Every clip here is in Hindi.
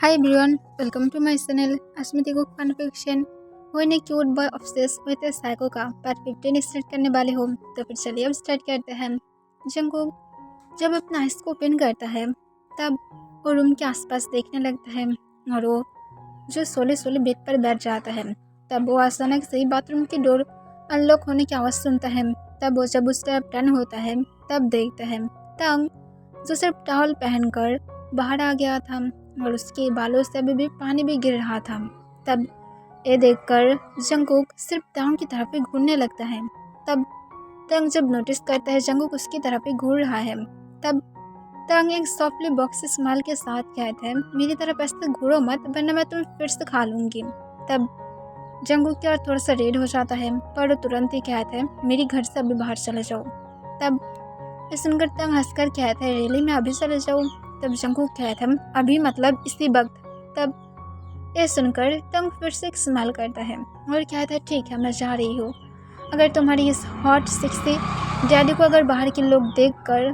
Hi everyone, welcome to my channel Asmita cook fan fiction. when a cute boy obsessed with a psycho का पार्ट 15 स्टार्ट करने वाले हो, तो फिर चलिए अब स्टार्ट करते हैं। जंगकुक जब अपना आइस को ओपन करता है तब वो रूम के आसपास देखने लगता है और वो जो सोले सोले बेड पर बैठ जाता है। तब वो अचानक से ही बाथरूम की डोर अनलॉक होने की आवाज़ सुनता है। तब वो जब उस तरफ टर्न होता है तब देखता है तंग जो सिर्फ टॉवल पहनकर बाहर आ गया था और उसके बालों से अभी भी पानी भी गिर रहा था। तब ये देखकर जंगकुक सिर्फ टांग की तरफ ही घूरने लगता है। तब तंग जब नोटिस करता है जंगकुक उसकी तरफ ही घूर रहा है, तब तंग एक सॉफ्टली बॉक्सी स्माइल के साथ कहता है, मेरी तरफ ऐसे घूरो मत वरना मैं तुम्हें फिर से खा लूंगी। तब जंगकुक की ओर थोड़ा सा रेड हो जाता है पर वो तुरंत ही कहता है, मेरी घर से अभी बाहर चले जाओ। तब ये सुनकर तंग हंसकर कहता है, रियली मैं अभी चले जाऊँ? तब जंगकुक कहता है, अभी मतलब इसी वक्त। तब ये सुनकर तंग फिर से एक स्माइल करता है और कहता है, ठीक है मैं जा रही हूँ। अगर तुम्हारी इस हॉट सेक्सी डैडी को अगर बाहर के लोग देखकर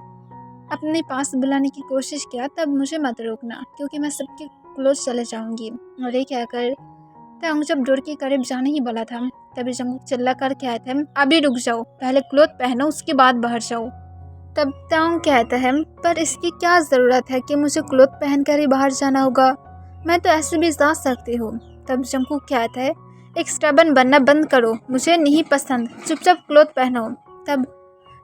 अपने पास बुलाने की कोशिश किया तब मुझे मत रोकना, क्योंकि मैं सबके क्लोज चले जाऊंगी। और ये कहकर तंग जब डोर के करीब जाने ही वाला था तभी जंगकुक चिल्ला कर कहता है, अभी रुक जाओ, पहले क्लोथ पहनो उसके बाद बाहर जाओ। तब तांग कहता है, पर इसकी क्या ज़रूरत है कि मुझे क्लोथ पहनकर ही बाहर जाना होगा, मैं तो ऐसे भी जा सकती हूँ। तब जंगकुक कहता है, एक स्टबन बनना बंद करो, मुझे नहीं पसंद, चुपचाप क्लोथ पहनो। तब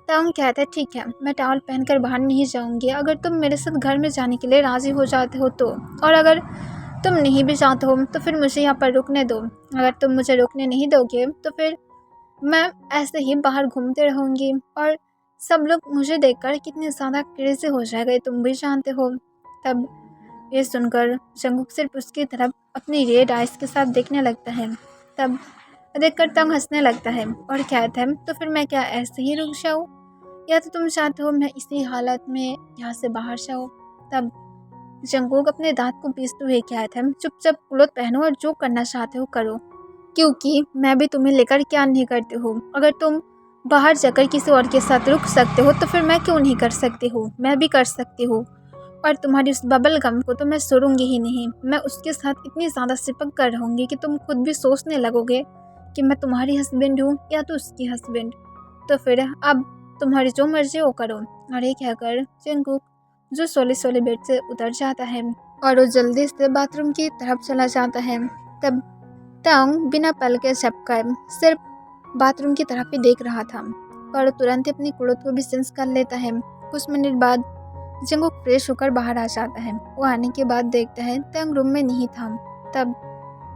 तांग कहता है, ठीक है मैं टॉवल पहनकर बाहर नहीं जाऊँगी अगर तुम मेरे साथ घर में जाने के लिए राज़ी हो जाते हो तो, और अगर तुम नहीं भी चाहते हो तो फिर मुझे यहाँ पर रुकने दो। अगर तुम मुझे रुकने नहीं दोगे तो फिर मैं ऐसे ही बाहर घूमते रहूँगी और सब लोग मुझे देखकर कितने ज़्यादा क्रेजी हो जाएगा ये तुम भी जानते हो। तब ये सुनकर जंगकुक सिर्फ उसकी तरफ अपनी रेड आइज़ के साथ देखने लगता है। तब देखकर तंग हंसने लगता है और कहता है, तो फिर मैं क्या ऐसे ही रुक जाऊँ, या तो तुम चाहते हो मैं इसी हालत में यहाँ से बाहर जाऊँ? तब जंगकुक अपने दांत को पीसते हुए कहता है, चुपचाप क्लोथ पहनो और जो करना चाहते हो करो, क्योंकि मैं भी तुम्हें लेकर क्या नहीं करती हूँ। अगर तुम बाहर जाकर किसी और के साथ रुक सकते हो तो फिर मैं क्यों नहीं कर सकती हूँ, मैं भी कर सकती हूँ। और तुम्हारी उस बबल गम को तो मैं छोड़ूंगी ही नहीं, मैं उसके साथ इतनी ज़्यादा चिपक कर रहूँगी कि तुम खुद भी सोचने लगोगे कि मैं तुम्हारी हस्बैंड हूँ या तो उसकी हस्बैंड। तो फिर अब तुम्हारी जो मर्जी वो करो। और ये कहकर जंगकुक जो सोले सोले बेड से उतर जाता है और वो जल्दी से बाथरूम की तरफ चला जाता है। तब तंग बिना पल के झपकाए सिर्फ बाथरूम की तरफ ही देख रहा था, पर तुरंत ही अपनी क्लोथ को भी चेंज कर लेता है। कुछ मिनट बाद जंगकुक फ्रेश होकर बाहर आ जाता है। वो आने के बाद देखता है तंग रूम में नहीं था। तब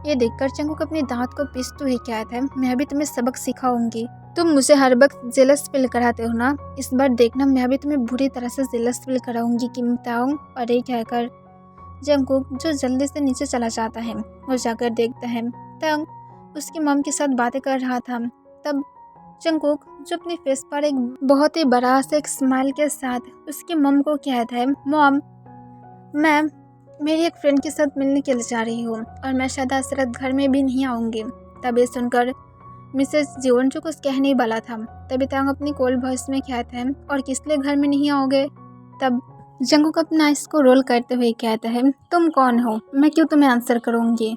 ये देखकर जंगकुक अपने दांत को पीसते हुए कहता है, मैं भी तुम्हें सबक सिखाऊंगी, तुम मुझे हर वक्त जेलस फील कराते हो ना, इस बार देखना मैं भी तुम्हें बुरी तरह से जेलस फील कराऊंगी किम ताओ। और ये कहकर जंगकुक जो जल्दी से नीचे चला जाता है और जाकर देखता है तंग उसकी मम के साथ बातें कर रहा था। तब जंगकुक जो अपने फेस पर एक बहुत ही बड़ा सा एक स्माइल के साथ उसकी मम को कहता है, मॉम मैं मेरी एक फ्रेंड के साथ मिलने के लिए जा रही हूँ और मैं शायद आज रात घर में भी नहीं आऊँगी। तब ये सुनकर मिसेस जीवन जो कुछ कहने वाला था तभी तंग अपनी कोल्ड वॉइस में कहता है, और किस लिए घर में नहीं आओगे? तब जंगकुक अपना आइस को रोल करते हुए कहता है, तुम कौन हो, मैं क्यों तुम्हें आंसर करूँगी,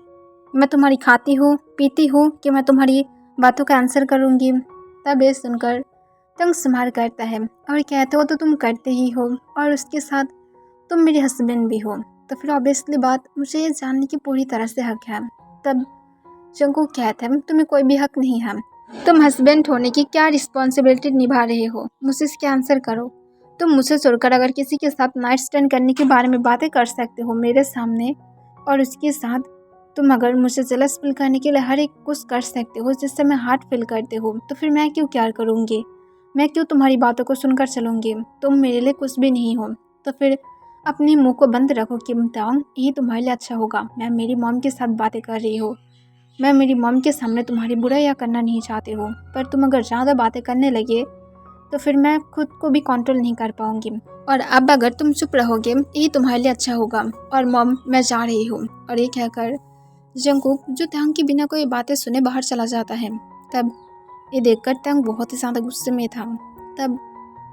मैं तुम्हारी खाती हूँ पीती हूँ कि मैं तुम्हारी बातों का आंसर करूँगी? तब ये सुनकर तंग स्माइल करता है और कहते हो तो तुम करते ही हो और उसके साथ तुम मेरे हस्बैंड भी हो, तो फिर ऑब्वियसली बात मुझे ये जानने की पूरी तरह से हक है। तब जंगकुक कहता है, तुम्हें कोई भी हक नहीं है, तुम हस्बैंड होने की क्या रिस्पॉन्सिबिलिटी निभा रहे हो, मुझसे इसके आंसर करो। तुम मुझसे छोड़कर अगर किसी के साथ नाइट स्टैंड करने के बारे में बातें कर सकते हो मेरे सामने, और उसके साथ तुम अगर मुझे जेलस फील करने के लिए हर एक कुछ कर सकते हो जिससे मैं हार्ट फील करते हो, तो फिर मैं क्यों केयर करूँगी, मैं क्यों तुम्हारी बातों को सुनकर चलूँगी? तुम मेरे लिए कुछ भी नहीं हो, तो फिर अपने मुंह को बंद रखो किम तांग, यही तुम्हारे लिए अच्छा होगा। मैं मेरी मॉम के साथ बातें कर रही हूँ, मैं मेरी मॉम के सामने तुम्हारी बुराइयां करना नहीं चाहती हूँ, पर तुम अगर ज़्यादा बातें करने लगे तो फिर मैं खुद को भी कंट्रोल नहीं कर पाऊंगी, और अब अगर तुम चुप रहोगे यही तुम्हारे लिए अच्छा होगा। और मॉम मैं जा रही हूँ। और ये कहकर जंगकुक जो तांग के बिना कोई बातें सुने बाहर चला जाता है। तब ये देखकर तांग बहुत ही ज़्यादा गुस्से में था। तब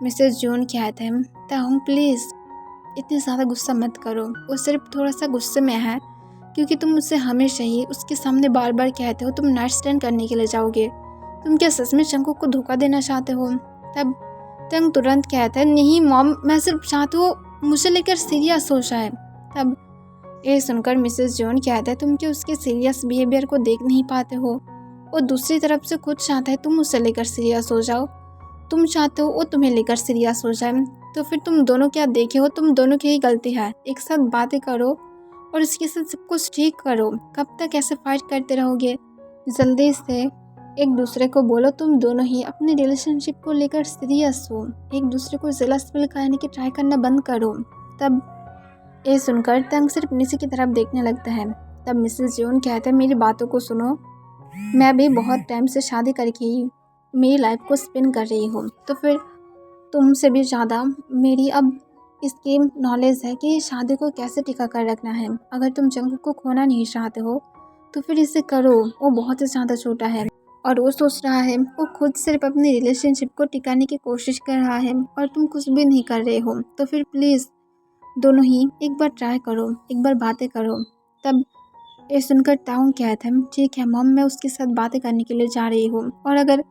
मिसेस जून कहते हैं, तांग प्लीज़ इतनी ज़्यादा गुस्सा मत करो, वो सिर्फ थोड़ा सा गुस्से में है, क्योंकि तुम मुझसे हमेशा ही उसके सामने बार बार कहते हो तुम नाइट स्टैंड करने के लिए जाओगे। तुम क्या सच में जंगकुक को धोखा देना चाहते हो? तब तंग तुरंत कहता है नहीं मॉम, मैं सिर्फ चाहती हूँ मुझे लेकर सीरियस हो जाए। तब ये सुनकर मिसेस जॉन कहता है तुम क्या उसके सीरियस बिहेवियर को देख नहीं पाते हो? और दूसरी तरफ से खुद चाहता है तुम उसे लेकर सीरियस हो जाओ। तुम चाहते हो वो तुम्हें लेकर सीरियस हो जाए, तो फिर तुम दोनों क्या देखे हो? तुम दोनों की ही गलती है। एक साथ बातें करो और इसके साथ सब कुछ ठीक करो। कब तक ऐसे फाइट करते रहोगे? जल्दी से एक दूसरे को बोलो तुम दोनों ही अपने रिलेशनशिप को लेकर सीरियस हो। एक दूसरे को जेलस फील कराने की ट्राई करना बंद करो। तब ये सुनकर तंग सिर्फ नीचे की तरफ देखने लगता है। तब मिसेस जॉन कहते हैं मेरी बातों को सुनो, मैं भी बहुत टाइम से शादी करके ही मेरी लाइफ को स्पेंड कर रही हूँ, तो फिर तुमसे भी ज़्यादा मेरी अब इसकी नॉलेज है कि शादी को कैसे टिका कर रखना है। अगर तुम जंगकुक को खोना नहीं चाहते हो तो फिर इसे करो। वो बहुत ही ज़्यादा छोटा है और वो सोच रहा है, वो खुद सिर्फ अपनी रिलेशनशिप को टिकाने की कोशिश कर रहा है और तुम कुछ भी नहीं कर रहे हो। तो फिर प्लीज़ दोनों ही एक बार ट्राई करो, एक बार बातें करो। तब ये सुनकर ताऊं कहता है ठीक है मॉम, मैं उसके साथ बातें करने के लिए जा रही हूँ, और अगर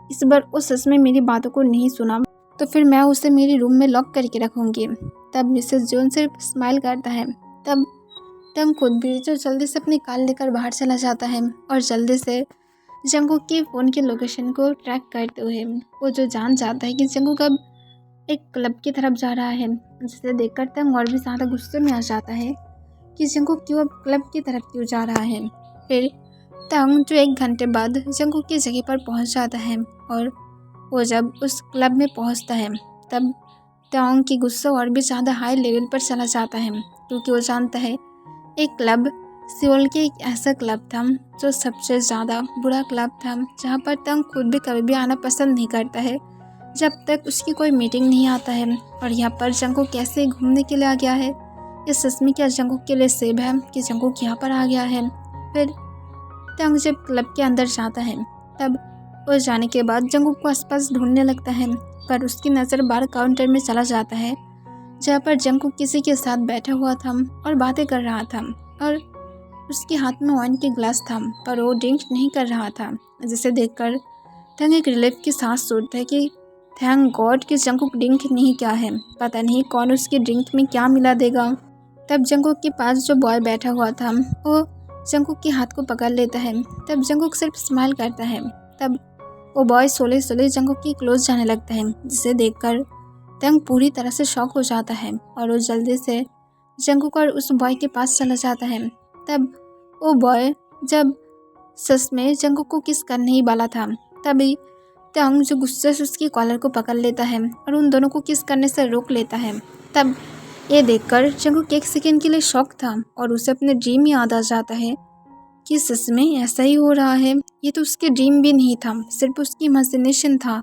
इस बार वो सच में मेरी बातों को नहीं सुना तो फिर मैं उसे मेरे रूम में लॉक करके रखूँगी। तब मिसेस जॉन सिर्फ स्माइल करता है। तब तंग खुद भी जो जल्दी से अपनी कार लेकर बाहर चला जाता है और जल्दी से जंगकुक के फ़ोन की लोकेशन को ट्रैक करते हुए वो जो जान जाता है कि जंगकुक अब एक क्लब की तरफ जा रहा है, जिसे देखकर तंग और भी ज़्यादा गुस्से में आ जाता है कि जंगकुक क्यों अब क्लब की तरफ क्यों जा रहा है। फिर तंग जो 1 घंटे बाद जंगकुक की जगह पर पहुंच जाता है और वो जब उस क्लब में पहुंचता है तब तंग की गुस्सा और भी ज़्यादा हाई लेवल पर चला जाता है, क्योंकि वो जानता है एक क्लब सियोल के एक ऐसा क्लब था जो सबसे ज़्यादा बुरा क्लब था, जहाँ पर तंग खुद भी कभी भी आना पसंद नहीं करता है जब तक उसकी कोई मीटिंग नहीं आता है। और यहाँ पर जंगकुक कैसे घूमने के लिए आ गया है? ये सच में क्या जंगकुक के लिए सेब है कि जंगकुक यहाँ पर आ गया है? फिर तंग जब क्लब के अंदर जाता है तब वो जाने के बाद जंगकुक को आसपास ढूंढने लगता है, पर उसकी नज़र बार काउंटर में चला जाता है जहाँ पर जंगकुक किसी के साथ बैठा हुआ था और बातें कर रहा था, और उसके हाथ में वाइन के ग्लास था पर वो ड्रिंक नहीं कर रहा था, जिसे देखकर तंग एक रिलीफ की सांस छोड़ता है कि थैंक गॉड कि जंगकुक ड्रिंक नहीं क्या है, पता नहीं कौन उसकी ड्रिंक में क्या मिला देगा। तब जंगकुक के पास जो बॉय बैठा हुआ था वो जंगकुक के हाथ को पकड़ लेता है। तब जंगकुक सिर्फ स्माइल करता है। तब वो बॉय सोले सोले जंगकुक के क्लोज जाने लगता है, जिसे देखकर तंग पूरी तरह से शॉक हो जाता है और वो जल्दी से जंगकुक और उस बॉय के पास चला जाता है। तब वो बॉय जब सच में जंगकुक को किस करने ही वाला था, तभी तंग जो गुस्से से उसकी कॉलर को पकड़ लेता है और उन दोनों को किस करने से रोक लेता है। तब ये देखकर जंगकुक 1 सेकंड के लिए शॉक था और उसे अपने ड्रीम याद आ जाता है कि सच में ऐसा ही हो रहा है। ये तो उसके ड्रीम भी नहीं था, सिर्फ उसकी इमेजिनेशन था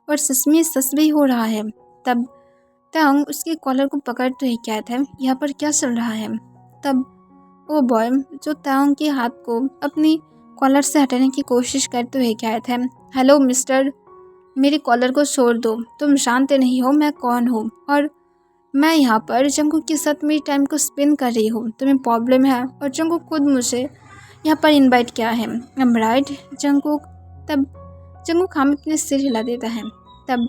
और सच में सच भी हो रहा है। तब तंग उसके कॉलर को पकड़ते हुए कहता है यहाँ पर क्या चल रहा है। तब वो बॉय जो तंग के हाथ को अपनी कॉलर से हटाने की कोशिश करते हुए कहता है हेलो मिस्टर, मेरे कॉलर को छोड़ दो, तुम जानते नहीं हो मैं कौन हूँ और मैं यहाँ पर जंगकुक के साथ मेरी टाइम को स्पेंड कर रही हूँ, तुम्हें प्रॉब्लम है? और जंगकुक खुद मुझे यहाँ पर इनवाइट किया है, आई एम राइट जंगकुक? तब जंगकुक हम अपने सिर हिला देता है। तब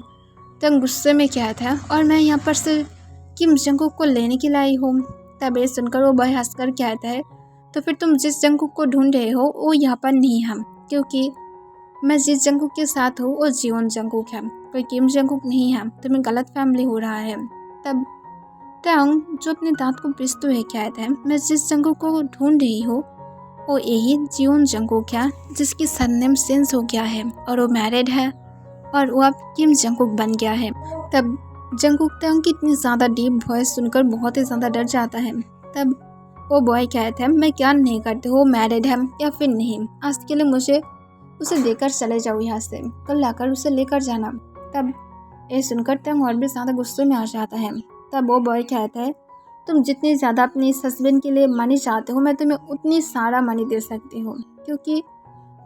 तंग गुस्से में कहता है और मैं यहाँ पर सिर्फ किम जंगकुक को लेने के लिए आई हूँ। तब ये सुनकर वो बॉय हंसकर कहता है तो फिर तुम जिस जंगकुक को ढूंढ रहे हो वो यहाँ पर नहीं है, क्योंकि मैं जिस जंगकुक के साथ हूँ वो जियोन जंगकुक है, कोई किम जंगकुक नहीं है, तुम्हें गलत फैमिली हो रहा है। तब तंग जो अपने दांत को पीसते हुए कहता है मैं जिस जंगकुक को ढूंढ रही हूँ वो यही जियोन जंगकुक है, जिसकी सरनेम सेंस हो गया है और वो मैरिड है और वो अब किम जंगकुक बन गया है। तब जंगकुक तंग की इतनी ज़्यादा डीप वॉइस सुनकर बहुत ही ज़्यादा डर जाता है। तब वो बॉय कहता है मैं क्या नहीं करते हो, मैरिड है या फिर नहीं, आज के लिए मुझे उसे देकर चले जाओ यहाँ से, कल लाकर उसे लेकर जाना। तब ये सुनकर तंग और भी ज़्यादा गुस्से में आ जाता है। तब वो बॉय कहता है तुम जितनी ज़्यादा अपने इस हस्बैंड के लिए मनी चाहते हो मैं तुम्हें उतनी सारा मनी दे सकती हूँ, क्योंकि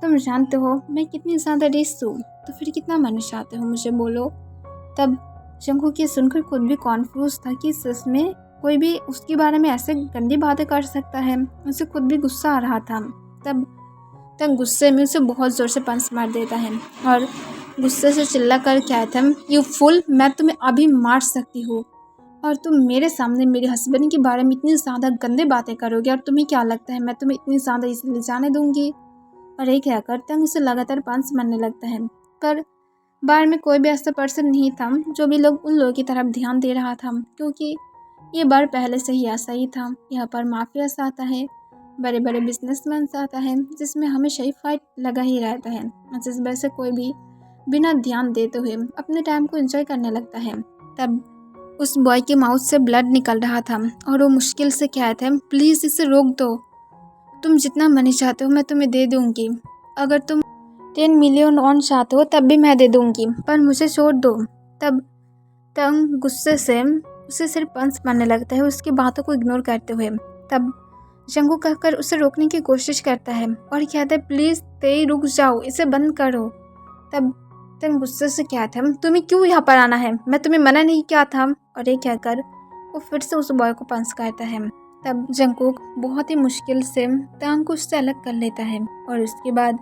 तुम जानते हो मैं कितनी ज़्यादा रिच हूँ, तो फिर कितना मनी चाहते हो मुझे बोलो। तब जंगकुक ये सुनकर खुद भी कॉन्फ्यूज था कि सच में कोई भी उसके बारे में ऐसे गंदी बातें कर सकता है। उसे खुद भी गुस्सा आ रहा था। तब तब गुस्से में उसे बहुत ज़ोर से पंच मार देता है और गुस्से से चिल्ला कर कहता है, यू फुल, मैं तुम्हें अभी मार सकती हूँ और तुम मेरे सामने मेरे हस्बैंड के बारे में इतनी ज़्यादा गंदे बातें करोगे और तुम्हें क्या लगता है मैं तुम्हें इतनी ज़्यादा इसलिए जाने दूंगी। और ये कहकर तंग उसे लगातार पंच मारने लगता है। पर बार में कोई भी ऐसा पर्सन नहीं था जो भी लोग उन लोगों की तरफ ध्यान दे रहा था, क्योंकि ये बार पहले से ही ऐसा ही था। यहाँ पर माफियास आता है, बड़े बड़े बिजनेसमैन आता है, जिसमें हमेशा ही फाइट लगा ही रहता है, जिस वजह से कोई भी बिना ध्यान देते हुए अपने टाइम को एंजॉय करने लगता है। तब उस बॉय के माउथ से ब्लड निकल रहा था और वो मुश्किल से कहता है, प्लीज़ इसे रोक दो, तुम जितना मनी चाहते हो मैं तुम्हें दे दूँगी, अगर तुम 10 मिलियन ऑन चाहते हो तब भी मैं दे दूँगी, पर मुझे छोड़ दो। तब तंग गुस्से से उसे सिर्फ पंच मारने लगता है, उसकी बातों को इग्नोर करते हुए। तब जंगू कहकर उसे रोकने की कोशिश करता है और कहता है, प्लीज़ तेई रुक जाओ, इसे बंद करो। तब तंग गुस्से से कहता है, तुम्हें क्यों यहाँ पर आना है, मैं तुम्हें मना नहीं किया था। और ये कहकर वो फिर से उस बॉय को पंच करता है। तब जंगकुक बहुत ही मुश्किल से तांग को उससे अलग कर लेता है और उसके बाद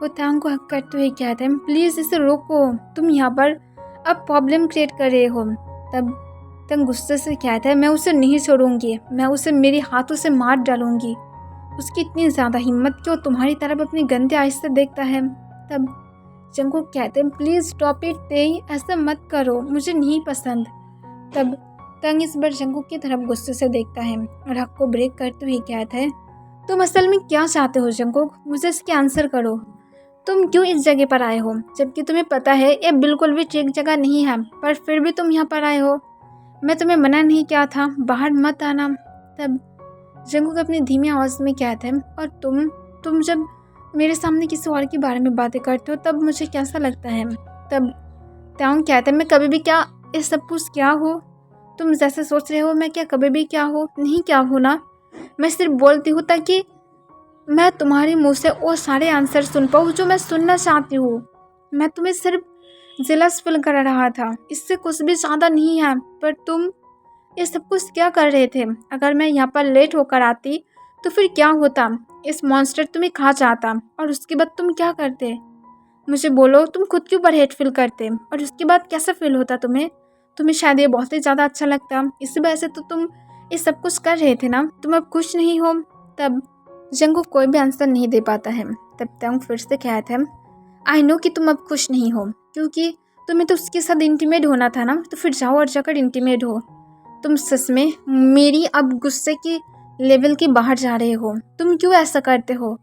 वो तांग को हक करते हुए कहता है, प्लीज़ इसे रोको, तुम यहाँ पर अब प्रॉब्लम क्रिएट कर रहे हो। तब तंग गुस्से से कहता है, मैं उसे नहीं छोड़ूंगी, मैं उसे मेरे हाथों से मार डालूंगी, उसकी इतनी ज़्यादा हिम्मत कि वो तुम्हारी तरफ अपनी गंदे आँख से देखता है। तब जंगकुक कहते हैं, प्लीज़ स्टॉप इट तेई, ऐसा मत करो, मुझे नहीं पसंद। तब तंग इस बार जंगकुक की तरफ गुस्से से देखता है और हक को ब्रेक करते हुए कहता है, तुम असल में क्या चाहते हो जंगकुक, मुझे इसके आंसर करो, तुम क्यों इस जगह पर आए हो, जबकि तुम्हें पता है ये बिल्कुल भी ठीक जगह नहीं है, पर फिर भी तुम यहाँ पर आए हो, मैं तुम्हें मना नहीं किया था, बाहर मत आना। तब जंगकुक अपनी धीमी आवाज़ में कहता है, और तुम जब मेरे सामने किसी और के बारे में बातें करते हो तब मुझे कैसा लगता है। तब तांग कहता है, मैं कभी भी क्या ये सब कुछ क्या हो, तुम जैसे सोच रहे हो मैं क्या कभी भी क्या हो, नहीं क्या हो ना, मैं सिर्फ बोलती हूँ ताकि मैं तुम्हारे मुंह से वो सारे आंसर सुन पाऊँ जो मैं सुनना चाहती हूँ। मैं तुम्हें सिर्फ जेलस फील कर रहा था, इससे कुछ भी ज़्यादा नहीं है। पर तुम ये सब कुछ क्या कर रहे थे, अगर मैं यहाँ पर लेट होकर आती तो फिर क्या होता, इस मॉन्स्टर तुम्हें खा जाता और उसके बाद तुम क्या करते, मुझे बोलो, तुम खुद के ऊपर हेट फील करते और उसके बाद कैसा फील होता तुम्हें शायद ये बहुत ही ज़्यादा अच्छा लगता, इसी वजह से तो तुम ये सब कुछ कर रहे थे ना, तुम अब खुश नहीं हो। तब जंगकुक कोई भी आंसर नहीं दे पाता है। तब तंग फिर से कहता है, आई नो कि तुम अब खुश नहीं हो, क्योंकि तुम्हें तो उसके साथ इंटीमेट होना था ना, तो फिर जाओ और जाकर इंटीमेट हो। तुम सच में मेरी अब गुस्से की लेवल के बाहर जा रहे हो, तुम क्यों ऐसा करते हो,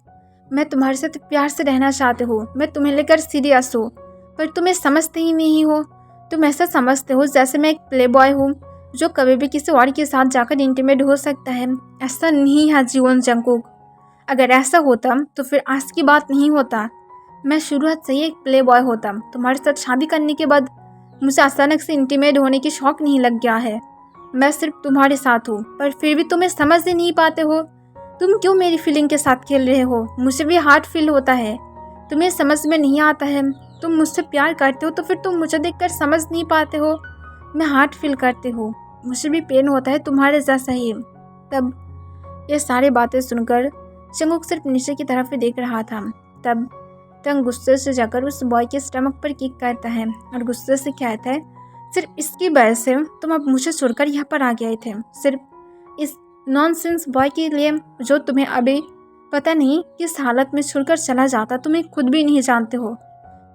मैं तुम्हारे साथ प्यार से रहना चाहती हूँ, मैं तुम्हें लेकर सीरियस हूँ, पर तुम्हें समझते ही नहीं हो, तुम ऐसा समझते हो जैसे मैं एक प्ले बॉय हूँ जो कभी भी किसी और के साथ जाकर इंटीमेट हो सकता है। ऐसा नहीं है जीवन जंगकुक, अगर ऐसा होता तो फिर आज की बात नहीं होता, मैं शुरुआत से ही एक प्ले बॉय होता, तुम्हारे साथ शादी करने के बाद मुझे अचानक से इंटीमेट होने की शौक नहीं लग गया है, मैं सिर्फ तुम्हारे साथ हूँ, पर फिर भी तुम्हें समझ ही नहीं पाते हो, तुम क्यों मेरी फीलिंग के साथ खेल रहे हो, मुझे भी हार्ट फील होता है, तुम्हें समझ में नहीं आता है, तुम मुझसे प्यार करते हो तो फिर तुम मुझे देखकर समझ नहीं पाते हो, मैं हार्ट फील करती हूँ, मुझे भी पेन होता है तुम्हारे जैसा ही। तब ये सारी बातें सुनकर जंगकुक सिर्फ नीचे की तरफ ही देख रहा था। तब तंग गुस्से से जाकर उस बॉय के स्टमक पर किक करता है और गुस्से से कहता है, सिर्फ इसकी वजह से तुम अब मुझे छोड़कर यहाँ पर आ गए थे, सिर्फ इस नॉनसेंस बॉय के लिए जो तुम्हें अभी पता नहीं किस हालत में छोड़कर चला जाता, तुम्हें खुद भी नहीं जानते हो।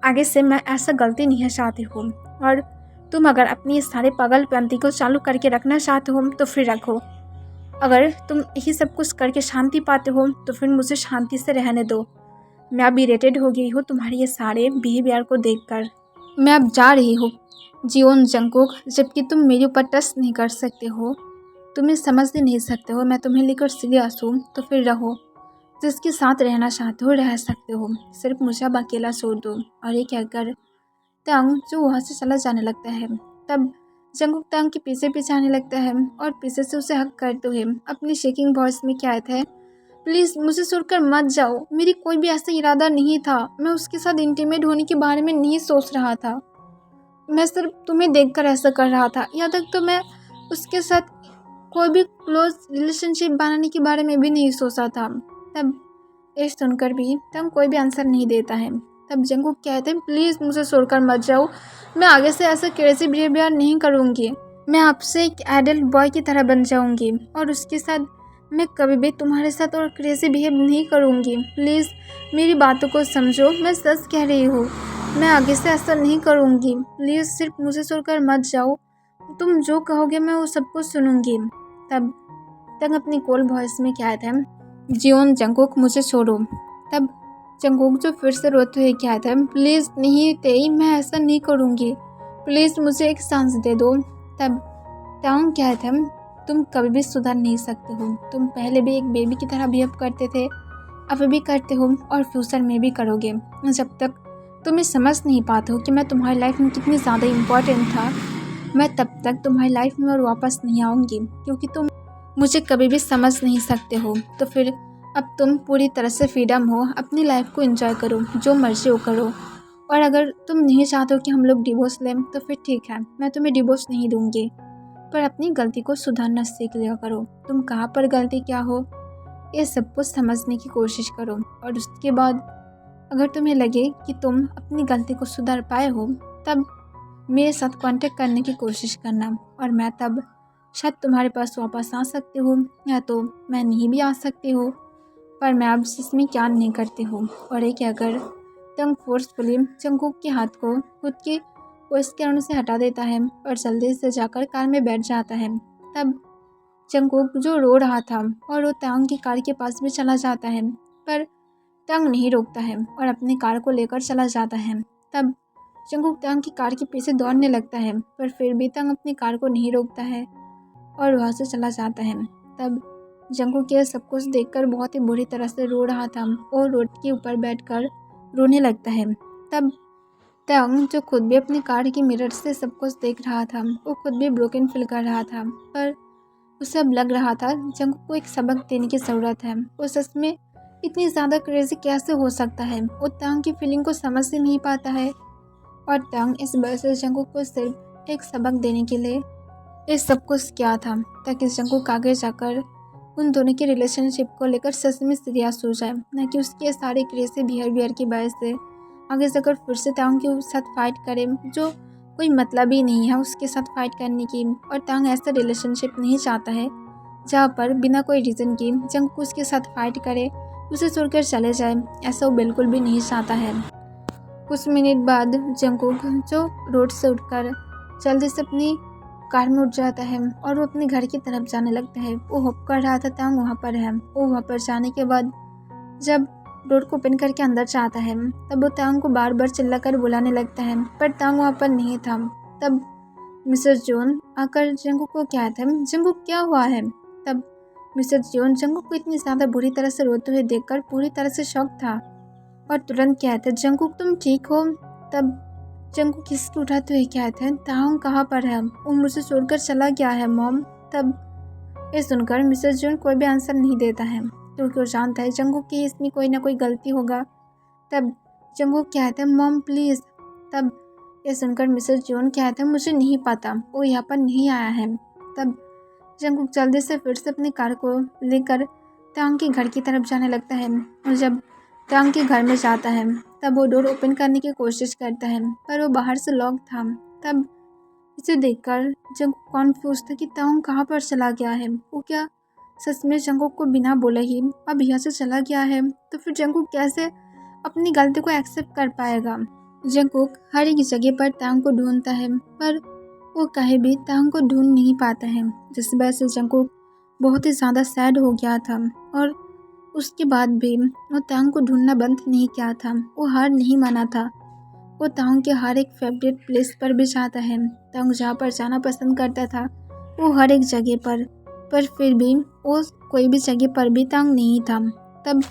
आगे से मैं ऐसा गलती नहीं चाहती हूँ, और तुम अगर अपनी इस सारे पागलपंती को चालू करके रखना चाहते हो तो फिर रखो, अगर तुम यही सब कुछ करके शांति पाते हो तो फिर मुझे शांति से रहने दो, मैं अब इरिटेट हो गई हूँ तुम्हारे ये सारे बिहेवियर को देखकर, मैं अब जा रही हूँ जीवन जंगकुक, जबकि तुम मेरे ऊपर ट्रस्ट नहीं कर सकते हो, तुम्हें समझ ही नहीं सकते हो, मैं तुम्हें लेकर सीरियस हूँ, तो फिर रहो, जिसके साथ रहना चाहते हो रह सकते हो, सिर्फ मुझे अब अकेला छोड़ दो। और ये कहकर तंग जो वहाँ से चला जाने लगता है। तब जंगकुक तंग के पीछे पीछे आने लगता है और पीछे से उसे हक करते हुए अपनी शेकिंग वॉइस में कहता है, प्लीज़ मुझे छोड़कर मत जाओ, मेरी कोई भी ऐसा इरादा नहीं था, मैं उसके साथ इंटीमेट होने के बारे में नहीं सोच रहा था, मैं सिर्फ तुम्हें देखकर ऐसा कर रहा था, यहाँ तक तो मैं उसके साथ कोई भी क्लोज रिलेशनशिप बनाने के बारे में भी नहीं सोचा था। तब ये सुनकर भी तंग कोई भी आंसर नहीं देता है। तब जंगकुक कहते हैं प्लीज़ मुझे छोड़कर मत जाओ, मैं आगे से ऐसा क्रेजी बिहेवियर नहीं करूँगी। मैं आपसे एक एडल्ट बॉय की तरह बन जाऊँगी और उसके साथ मैं कभी भी तुम्हारे साथ और क्रेजी बिहेव नहीं करूँगी। प्लीज़ मेरी बातों को समझो, मैं सच कह रही हूँ, मैं आगे से ऐसा नहीं करूँगी। प्लीज़ सिर्फ मुझे छोड़कर मत जाओ, तुम जो कहोगे मैं वो सब कुछ सुनूंगी। तब तंग अपनी कोल्ड वॉइस में कहता है जियोन जंगकुक मुझे छोड़ो। तब जंगकुक जो फिर से रोते हुए कहता है प्लीज़ नहीं तेई, मैं ऐसा नहीं करूँगी, प्लीज़ मुझे एक चांस दे दो। तब टांग कहता है तुम कभी भी सुधर नहीं सकते हो, तुम पहले भी एक बेबी की तरह बिहेव करते थे, अब भी करते हो और फ्यूचर में भी करोगे। जब तक तुम ये समझ नहीं पाते हो कि मैं तुम्हारी लाइफ में कितनी ज़्यादा इम्पोर्टेंट था, मैं तब तक तुम्हारी लाइफ में और वापस नहीं आऊँगी, क्योंकि तुम मुझे कभी भी समझ नहीं सकते हो। तो फिर अब तुम पूरी तरह से फ्रीडम हो, अपनी लाइफ को एंजॉय करो, जो मर्जी हो करो। और अगर तुम नहीं चाहते हो कि हम लोग डिवोर्स लें तो फिर ठीक है, मैं तुम्हें डिवोर्स नहीं दूंगी, पर अपनी गलती को सुधारना सीख लिया करो। तुम कहाँ पर गलती क्या हो ये सब कुछ समझने की कोशिश करो, और उसके बाद अगर तुम्हें लगे कि तुम अपनी गलती को सुधार पाए हो तब मेरे साथ कांटेक्ट करने की कोशिश करना, और मैं तब शायद तुम्हारे पास वापस आ सकती हूँ, या तो मैं नहीं भी आ सकती हूँ, पर मैं अब इसमें क्या नहीं करती हूँ। और एक अगर तंग फोर्सफुली जंगकुक के हाथ को खुद की वॉइस के अणु से हटा देता है और जल्दी से जाकर कार में बैठ जाता है। तब जंगकुक जो रो रहा था और वो तांग की कार के पास भी चला जाता है, पर तांग नहीं रोकता है और अपनी कार को लेकर चला जाता है। तब जंगकुक तांग की कार के पीछे दौड़ने लगता है, पर फिर भी तांग अपनी कार को नहीं रोकता है और वहाँ से चला जाता है। तब जंगकुक यह सब कुछ देखकर बहुत ही बुरी तरह से रो रहा था और रोड के ऊपर बैठकर रोने लगता है। तब तांग जो खुद भी अपनी कार की मिरर से सब कुछ देख रहा था, वो खुद भी ब्रोकन फील कर रहा था, पर उसे अब लग रहा था जंगकुक को एक सबक देने की ज़रूरत है। वो सच में इतनी ज़्यादा क्रेजी कैसे हो सकता है, वो तांग की फीलिंग को समझ ही नहीं पाता है। और तांग इस वजह से जंगकुक को सिर्फ एक सबक देने के लिए ये सब कुछ किया था, ताकि जंगकुक आगे जाकर उन दोनों की रिलेशनशिप को लेकर सच में सीरियस हो जाए, न कि उसके सारे क्रेजी बिहेवियर की वजह से आगे जाकर फिर से तांग के साथ फाइट करे, जो कोई मतलब ही नहीं है उसके साथ फाइट करने की। और तांग ऐसा रिलेशनशिप नहीं चाहता है जहाँ पर बिना कोई रीज़न के जंगकुक उसके साथ फाइट करे, उसे छोड़कर चले जाए, ऐसा वो बिल्कुल भी नहीं चाहता है। कुछ मिनट बाद जंगकुक जो रोड से उठकर जल्दी से अपनी कार में उठ जाता है और वो अपने घर की तरफ जाने लगता है। वो होप कर रहा था तांग वहाँ पर है। वो वहाँ पर जाने के बाद जब डोर को ओपन करके अंदर जाता है तब वो तांग को बार बार चिल्लाकर बुलाने लगता है, पर तांग वहाँ पर नहीं था। तब मिसेस जोन आकर जंगकुक को कहता है जंगकुक क्या हुआ है। तब मिसेस जोन जंगकुक को इतनी ज़्यादा बुरी तरह से रोते हुए देखकर पूरी तरह से शॉक था और तुरंत कहते जंगकुक तुम ठीक हो। तब जंगकुक खिसक उठाते हुए कहते हैं तांग कहाँ पर है, वो मुझे छोड़कर चला गया है मॉम। तब ये सुनकर मिसेस जोन कोई भी आंसर नहीं देता है, क्योंकि वो जानता है जंगकुक की इसमें कोई ना कोई गलती होगा। तब जंगकुक कहते हैं मॉम प्लीज़। तब ये सुनकर मिसेस जोन कहते हैं मुझे नहीं पता, वो यहाँ पर नहीं आया है। तब जंगकुक जल्दी से फिर से अपनी कार को लेकर तांग के घर की तरफ जाने लगता है, और जब तांग के घर में जाता है तब वो डोर ओपन करने की कोशिश करता है, पर वो बाहर से लॉक था। तब इसे देखकर जंगकुक कॉन्फ्यूज था कि तांग कहाँ पर चला गया है। वो क्या सच में जंगकुक को बिना बोले ही अब यहाँ से चला गया है, तो फिर जंगकुक कैसे अपनी गलती को एक्सेप्ट कर पाएगा। जंगकुक हर एक जगह पर तांग को ढूंढता है, पर वो कहीं भी तांग को ढूंढ नहीं पाता है, जिस वजह से जंगकुक बहुत ही ज़्यादा सैड हो गया था। और उसके बाद भी वो तांग को ढूंढना बंद नहीं किया था, वो हार नहीं माना था। वो तांग के हर एक फेवरेट प्लेस पर भी जाता है, तांग जहाँ पर जाना पसंद करता था वो हर एक जगह पर फिर भी वो कोई भी जगह पर भी तांग नहीं था। तब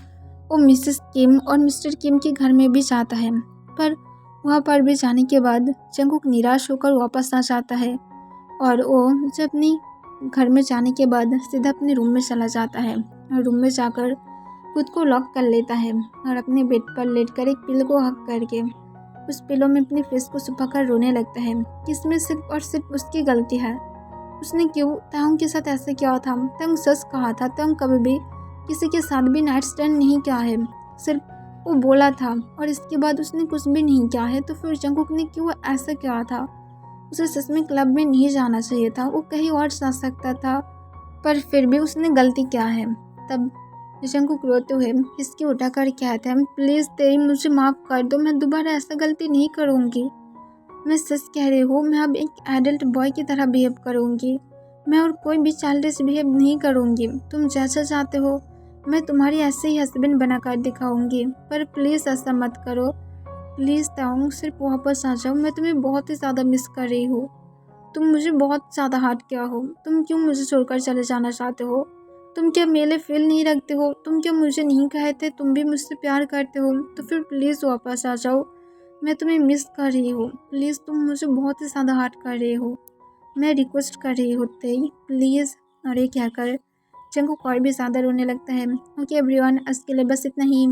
वो मिसेस किम और मिस्टर किम के घर में भी जाता है, पर वहाँ पर भी जाने के बाद जंगकुक निराश होकर वापस आ जाता है, और वो जब अपनी घर में जाने के बाद सीधा अपने रूम में चला जाता है और रूम में जाकर खुद को लॉक कर लेता है और अपने बेड पर लेटकर एक पिलो को हक करके उस पिलो में अपने फेस को छुपाकर रोने लगता है, इसमें सिर्फ और सिर्फ उसकी गलती है। उसने क्यों तांग के साथ ऐसा किया था? तांग सच कहा था, तांग कभी भी किसी के साथ भी नाइट स्टैंड नहीं किया है, सिर्फ वो बोला था और इसके बाद उसने कुछ भी नहीं किया है। तो फिर जंगकुक ने क्यों ऐसा किया था? उसे सच में क्लब में नहीं जाना चाहिए था, वो कहीं और जा सकता था, पर फिर भी उसने गलती किया है। तब जंगकुक रोते हुए हिसकी उठाकर कहते हैं, प्लीज़ तेरी मुझे माफ़ कर दो, मैं दोबारा ऐसा गलती नहीं करूँगी। मैं सच कह रही हूँ, मैं अब एक एडल्ट बॉय की तरह बिहेव करूँगी, मैं और कोई भी चाइल्डिश बिहेव नहीं करूँगी। तुम जैसा चाहते हो मैं तुम्हारी ऐसे ही हस्बैंड बनाकर दिखाऊँगी, पर प्लीज़ ऐसा मत करो। प्लीज़ तांग, सिर्फ वापस आ जाओ, मैं तुम्हें बहुत ही ज़्यादा मिस कर रही हूँ। तुम मुझे बहुत ज़्यादा हर्ट किया हो, तुम क्यों मुझे छोड़कर चले जाना चाहते हो? तुम क्या मेरे फील नहीं रखते हो? तुम क्या मुझे नहीं कहते तुम भी मुझसे प्यार करते हो? तो फिर प्लीज़ वापस आ जाओ, मैं तुम्हें मिस कर रही हूँ। प्लीज़, तुम मुझे बहुत ही ज़्यादा हर्ट कर रहे हो, मैं रिक्वेस्ट कर रही हूँ तेई, प्लीज़। और ये कहकर जंगकुक और भी ज़्यादा रोने लगता है। ओके एवरीवन, आज के लिए बस इतना ही।